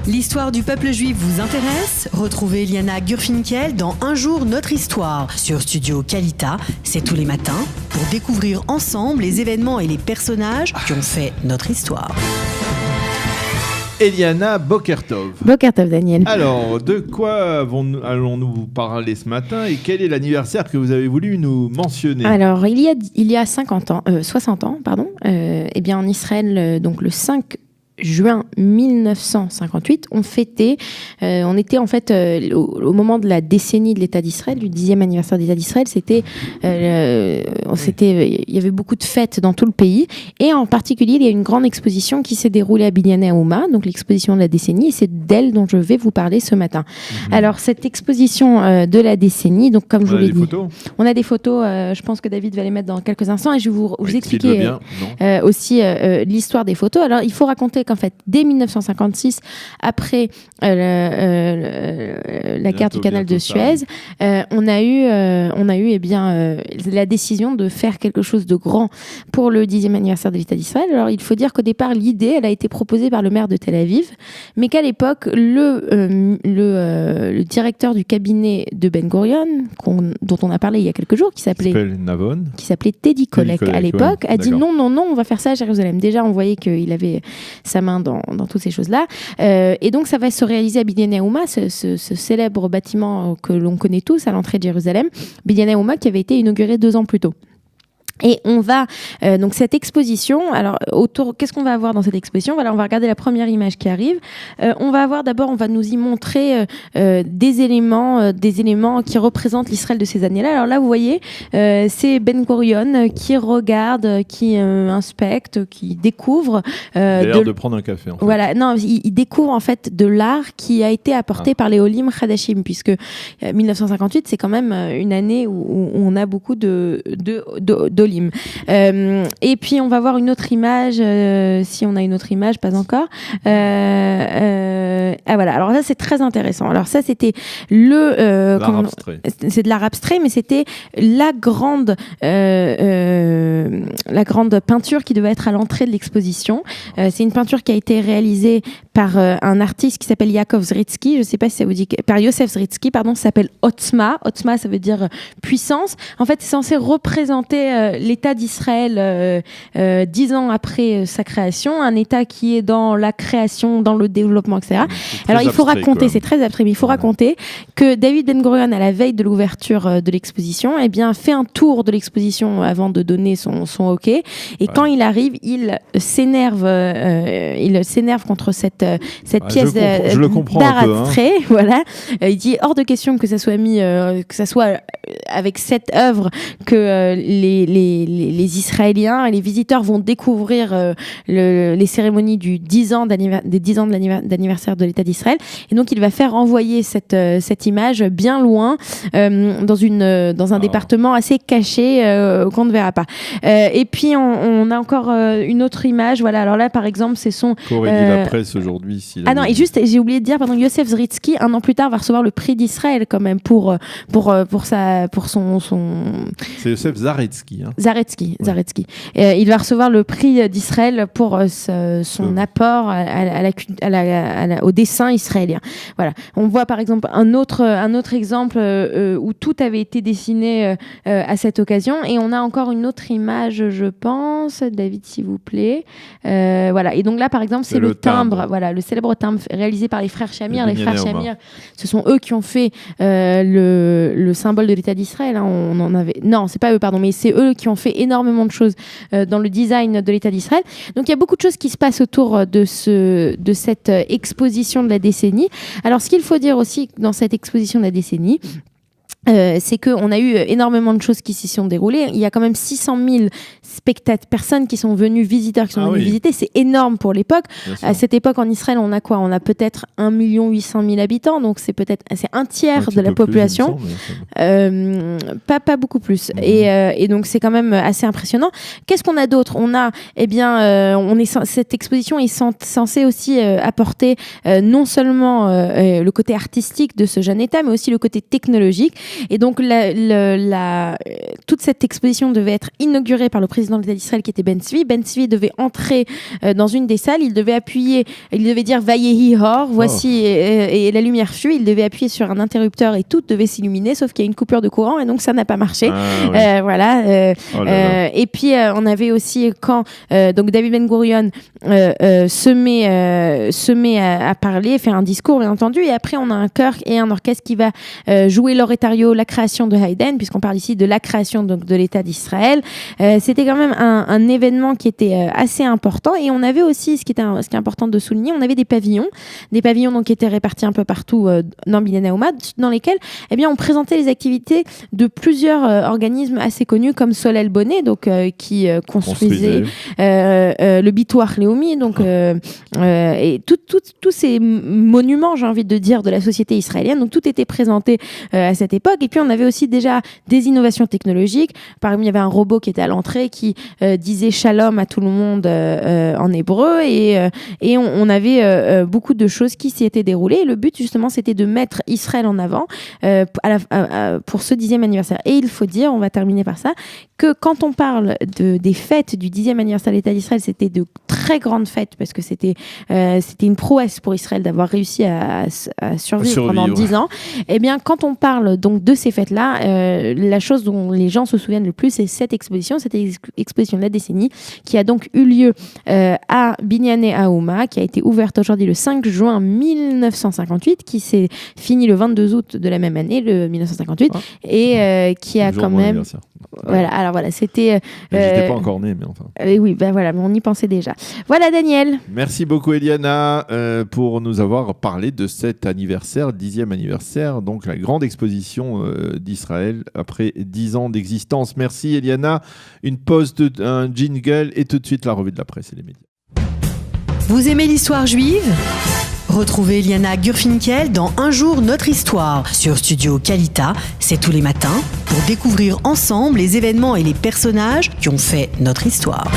L'histoire du peuple juif vous intéresse ? Retrouvez Liana Gurfinkel dans Un jour notre histoire sur Studio Kalita. C'est tous les matins pour découvrir ensemble les événements et les personnages qui ont fait notre histoire. Eliana Bokertov. Bokertov, Daniel. Alors, de quoi allons-nous vous parler ce matin et quel est l'anniversaire que vous avez voulu nous mentionner ? Alors, il y a 60 ans, eh bien en Israël, donc le 5 juin 1958, on était en fait au moment de la décennie de l'État d'Israël, du 10e anniversaire de l'État d'Israël, il y avait beaucoup de fêtes dans tout le pays, et en particulier il y a une grande exposition qui s'est déroulée à Binyané Haouma, donc l'exposition de la décennie, et c'est d'elle dont je vais vous parler ce matin. Alors cette exposition de la décennie, donc comme je vous l'ai dit, on a des photos, je pense que David va les mettre dans quelques instants, et je vais vous expliquer aussi l'histoire des photos. Alors il faut raconter qu'en fait, dès 1956, après la guerre du canal de Suez, on a eu la décision de faire quelque chose de grand pour le 10e anniversaire de l'État d'Israël. Alors, il faut dire qu'au départ, l'idée, elle a été proposée par le maire de Tel Aviv, mais qu'à l'époque, le directeur du cabinet de Ben Gurion, dont on a parlé il y a quelques jours, qui s'appelait Teddy Kollek à l'époque, a dit non, on va faire ça à Jérusalem. Déjà, on voyait qu'il avait sa main dans toutes ces choses-là. Et donc, ça va se réaliser à Binyané Haouma, ce célèbre bâtiment que l'on connaît tous à l'entrée de Jérusalem. Binyané Haouma qui avait été inauguré 2 ans plus tôt. Et on va donc cette exposition. Alors qu'est-ce qu'on va avoir dans cette exposition ? Voilà, on va regarder la première image qui arrive. On va nous y montrer des éléments qui représentent l'Israël de ces années-là. Alors là, vous voyez, c'est Ben Gurion qui regarde, qui inspecte, qui découvre. Il a l'air de prendre un café. En fait. Voilà, non, il découvre en fait de l'art qui a été apporté par les Olim Chadashim, puisque 1958, c'est quand même une année où on a beaucoup d'Olim. Et puis on va voir une autre image, si on a une autre image, pas encore. Voilà. Alors là c'est très intéressant. Alors ça c'était l'art abstrait. C'est de l'art abstrait, mais c'était la grande peinture qui devait être à l'entrée de l'exposition. C'est une peinture qui a été réalisée par un artiste qui s'appelle Yaakov Zritsky. Je sais pas si ça vous dit, par Yosef Zritsky, pardon. Ça s'appelle Otzma. Otzma, ça veut dire puissance. En fait, c'est censé représenter l'État d'Israël 10 ans après sa création, un État qui est dans la création, dans le développement, etc. Alors il faut raconter, c'est très abstrait, mais il faut raconter que David Ben Gurion, à la veille de l'ouverture de l'exposition, fait un tour de l'exposition avant de donner son OK. Et quand il arrive, il s'énerve contre cette pièce d'art abstrait. Voilà. Il dit hors de question que ça soit avec cette œuvre que les Israéliens et les visiteurs vont découvrir les cérémonies des 10 ans d'anniversaire de l'État d'Israël. Et donc, il va faire envoyer cette image bien loin dans un département assez caché qu'on ne verra pas. Et puis, on a encore une autre image. Voilà. Alors là, par exemple, c'est son... Qu'aurait dit la presse aujourd'hui et juste, j'ai oublié de dire, Yosef Zritsky, 1 an plus tard, va recevoir le prix d'Israël quand même pour son... C'est Yosef Zaretsky. Zaretsky. Il va recevoir le prix d'Israël pour son apport au dessin israélien. Voilà. On voit par exemple un autre exemple où tout avait été dessiné à cette occasion, et on a encore une autre image, je pense, David, s'il vous plaît. Voilà. Et donc là, par exemple, c'est le timbre. Voilà, le célèbre timbre réalisé par les frères Shamir. Les frères Shamir, ce sont eux qui ont fait le symbole de l'État d'Israël. Hein. Non, c'est pas eux, pardon, mais c'est eux qui ont fait énormément de choses dans le design de l'État d'Israël. Donc il y a beaucoup de choses qui se passent autour de cette exposition de la décennie. Alors ce qu'il faut dire aussi dans cette exposition de la décennie, c'est qu'on a eu énormément de choses qui s'y sont déroulées. Il y a quand même 600 000 personnes qui sont venues, visiteurs qui sont venus visiter. C'est énorme pour l'époque. À cette époque, en Israël, on a quoi ? On a peut-être 1 800 000 habitants, donc c'est un tiers de la population. Pas beaucoup plus. Et donc c'est quand même assez impressionnant. Qu'est-ce qu'on a d'autre ? On a, cette exposition est censée aussi apporter non seulement le côté artistique de ce jeune État, mais aussi le côté technologique. Et donc toute cette exposition devait être inaugurée par le président de l'État d'Israël qui était Ben Tzvi. Ben Tzvi devait entrer dans une des salles, il devait dire Vayehi Hor, voici, et la lumière fut. Il devait appuyer sur un interrupteur et tout devait s'illuminer, sauf qu'il y a une coupure de courant et donc ça n'a pas marché. Et puis on avait aussi quand donc David Ben Gurion se met à parler, faire un discours bien entendu, et après on a un chœur et un orchestre qui va jouer l'oratorio, la création de Haydn, puisqu'on parle ici de la création donc, de l'État d'Israël. C'était quand même un événement qui était assez important, et on avait aussi, ce qui est important de souligner, on avait des pavillons donc, qui étaient répartis un peu partout dans Binyan Haouma, dans lesquels on présentait les activités de plusieurs organismes assez connus comme Solel Bonnet, donc qui construisait le Bitoach Leumi, donc et tous ces monuments, j'ai envie de dire, de la société israélienne. Donc tout était présenté à cette époque. Et puis on avait aussi déjà des innovations technologiques. Par exemple, il y avait un robot qui était à l'entrée qui disait shalom à tout le monde en hébreu, et on avait beaucoup de choses qui s'y étaient déroulées. Et le but justement, c'était de mettre Israël en avant pour ce 10e anniversaire. Et il faut dire, on va terminer par ça, que quand on parle des fêtes du 10e anniversaire de l'État d'Israël, c'était de très grandes fêtes, parce que c'était une prouesse pour Israël d'avoir réussi à survivre pendant 10 ans. Et bien, quand on parle donc de ces fêtes-là, la chose dont les gens se souviennent le plus, c'est cette exposition de la décennie, qui a donc eu lieu à Binyan Haouma, qui a été ouverte aujourd'hui le 5 juin 1958, qui s'est finie le 22 août de la même année, le 1958, et qui a quand même... Voilà, alors voilà, c'était... J'étais pas encore né, mais enfin... oui, ben voilà, mais on y pensait déjà. Voilà, Daniel. Merci beaucoup, Eliana, pour nous avoir parlé de cet anniversaire, 10e anniversaire, donc la grande exposition d'Israël après 10 ans d'existence. Merci, Eliana. Une pause, un jingle, et tout de suite la revue de la presse et les médias. Vous aimez l'histoire juive ? Retrouvez Liana Gurfinkel dans Un jour notre histoire sur Studio Kalita, c'est tous les matins, pour découvrir ensemble les événements et les personnages qui ont fait notre histoire.